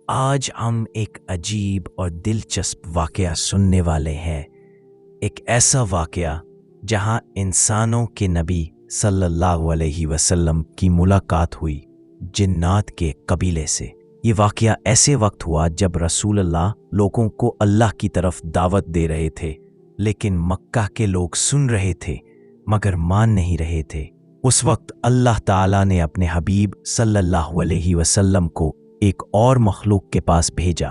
آج ہم ایک عجیب اور دلچسپ واقعہ سننے والے ہیں۔ ایک ایسا واقعہ جہاں انسانوں کے نبی صلی اللہ علیہ وسلم کی ملاقات ہوئی جنات کے قبیلے سے۔ یہ واقعہ ایسے وقت ہوا جب رسول اللہ لوگوں کو اللہ کی طرف دعوت دے رہے تھے، لیکن مکہ کے لوگ سن رہے تھے مگر مان نہیں رہے تھے۔ اس وقت اللہ تعالیٰ نے اپنے حبیب صلی اللہ علیہ وسلم کو ایک اور مخلوق کے پاس بھیجا،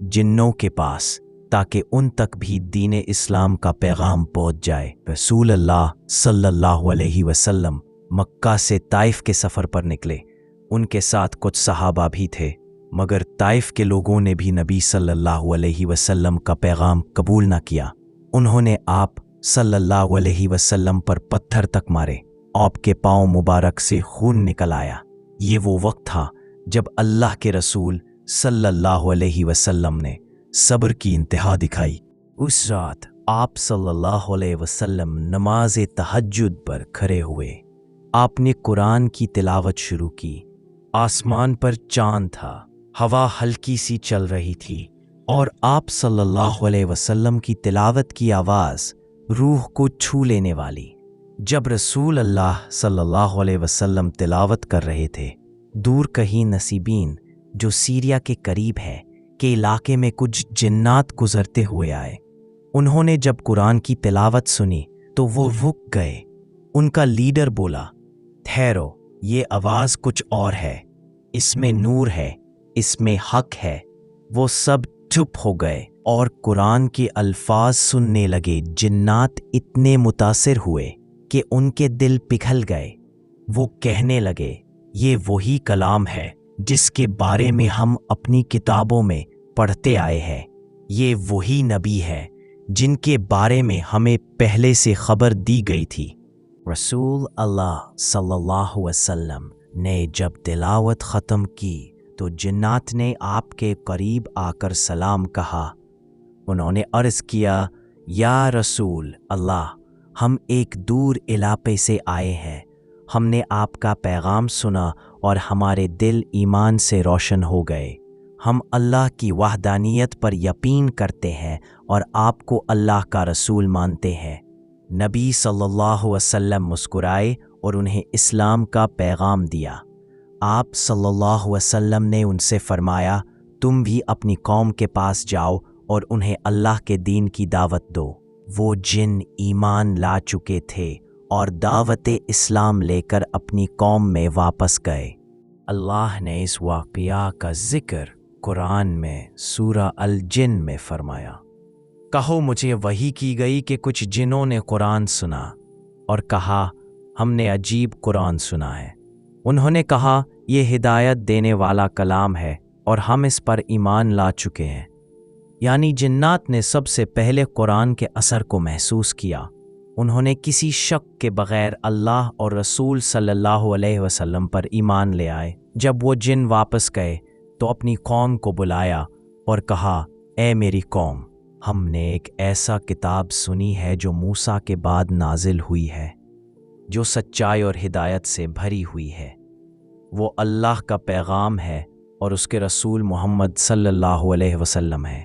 جنوں کے پاس، تاکہ ان تک بھی دین اسلام کا پیغام پہنچ جائے۔ رسول اللہ صلی اللہ علیہ وسلم مکہ سے طائف کے سفر پر نکلے۔ ان کے ساتھ کچھ صحابہ بھی تھے، مگر طائف کے لوگوں نے بھی نبی صلی اللہ علیہ وسلم کا پیغام قبول نہ کیا۔ انہوں نے آپ صلی اللہ علیہ وسلم پر پتھر تک مارے، آپ کے پاؤں مبارک سے خون نکل آیا۔ یہ وہ وقت تھا جب اللہ کے رسول صلی اللہ علیہ وسلم نے صبر کی انتہا دکھائی۔ اس رات آپ صلی اللہ علیہ وسلم نماز تہجد پر کھڑے ہوئے۔ آپ نے قرآن کی تلاوت شروع کی۔ آسمان پر چاند تھا، ہوا ہلکی سی چل رہی تھی، اور آپ صلی اللہ علیہ وسلم کی تلاوت کی آواز روح کو چھو لینے والی۔ جب رسول اللہ صلی اللہ علیہ وسلم تلاوت کر رہے تھے، دور کہیں نصیبین، جو سیریا کے قریب ہے، کے علاقے میں کچھ جنات گزرتے ہوئے آئے۔ انہوں نے جب قرآن کی تلاوت سنی تو وہ رک گئے۔ ان کا لیڈر بولا، ٹھہرو، یہ آواز کچھ اور ہے، اس میں نور ہے، اس میں حق ہے۔ وہ سب چپ ہو گئے اور قرآن کے الفاظ سننے لگے۔ جنات اتنے متاثر ہوئے کہ ان کے دل پگھل گئے۔ وہ کہنے لگے، یہ وہی کلام ہے جس کے بارے میں ہم اپنی کتابوں میں پڑھتے آئے ہیں۔ یہ وہی نبی ہے جن کے بارے میں ہمیں پہلے سے خبر دی گئی تھی۔ رسول اللہ صلی اللہ علیہ وسلم نے جب تلاوت ختم کی تو جنات نے آپ کے قریب آ کر سلام کہا۔ انہوں نے عرض کیا، یا رسول اللہ، ہم ایک دور علاقے سے آئے ہیں۔ ہم نے آپ کا پیغام سنا اور ہمارے دل ایمان سے روشن ہو گئے۔ ہم اللہ کی وحدانیت پر یقین کرتے ہیں اور آپ کو اللہ کا رسول مانتے ہیں۔ نبی صلی اللہ علیہ وسلم مسکرائے اور انہیں اسلام کا پیغام دیا۔ آپ صلی اللہ علیہ وسلم نے ان سے فرمایا، تم بھی اپنی قوم کے پاس جاؤ اور انہیں اللہ کے دین کی دعوت دو۔ وہ جن ایمان لا چکے تھے اور دعوت اسلام لے کر اپنی قوم میں واپس گئے۔ اللہ نے اس واقعہ کا ذکر قرآن میں سورہ الجن میں فرمایا۔ کہو، مجھے وحی کی گئی کہ کچھ جنوں نے قرآن سنا اور کہا، ہم نے عجیب قرآن سنا ہے۔ انہوں نے کہا، یہ ہدایت دینے والا کلام ہے اور ہم اس پر ایمان لا چکے ہیں۔ یعنی جنات نے سب سے پہلے قرآن کے اثر کو محسوس کیا۔ انہوں نے کسی شک کے بغیر اللہ اور رسول صلی اللہ علیہ وسلم پر ایمان لے آئے۔ جب وہ جن واپس گئے تو اپنی قوم کو بلایا اور کہا، اے میری قوم، ہم نے ایک ایسا کتاب سنی ہے جو موسیٰ کے بعد نازل ہوئی ہے، جو سچائی اور ہدایت سے بھری ہوئی ہے۔ وہ اللہ کا پیغام ہے اور اس کے رسول محمد صلی اللہ علیہ وسلم ہے۔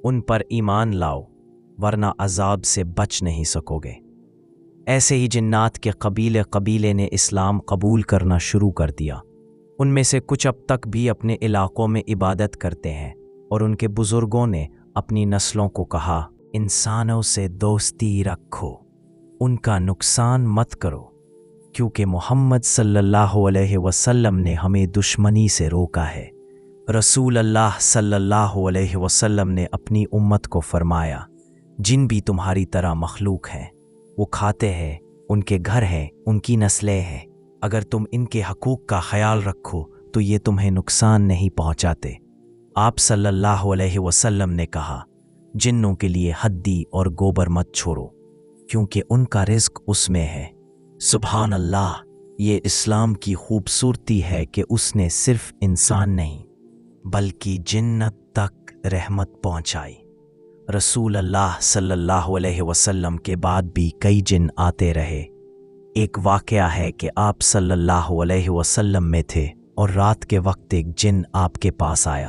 ان پر ایمان لاؤ ورنہ عذاب سے بچ نہیں سکو گے۔ ایسے ہی جنات کے قبیلے نے اسلام قبول کرنا شروع کر دیا۔ ان میں سے کچھ اب تک بھی اپنے علاقوں میں عبادت کرتے ہیں، اور ان کے بزرگوں نے اپنی نسلوں کو کہا، انسانوں سے دوستی رکھو، ان کا نقصان مت کرو، کیونکہ محمد صلی اللہ علیہ وسلم نے ہمیں دشمنی سے روکا ہے۔ رسول اللہ صلی اللہ علیہ وسلم نے اپنی امت کو فرمایا، جن بھی تمہاری طرح مخلوق ہیں، وہ کھاتے ہیں، ان کے گھر ہیں، ان کی نسلیں ہیں۔ اگر تم ان کے حقوق کا خیال رکھو تو یہ تمہیں نقصان نہیں پہنچاتے۔ آپ صلی اللہ علیہ وسلم نے کہا، جنوں کے لیے ہڈی اور گوبر مت چھوڑو، کیونکہ ان کا رزق اس میں ہے۔ سبحان اللہ، یہ اسلام کی خوبصورتی ہے کہ اس نے صرف انسان نہیں بلکہ جنت تک رحمت پہنچائی۔ رسول اللہ صلی اللہ علیہ وسلم کے بعد بھی کئی جن آتے رہے۔ ایک واقعہ ہے کہ آپ صلی اللہ علیہ وسلم میں تھے اور رات کے وقت ایک جن آپ کے پاس آیا۔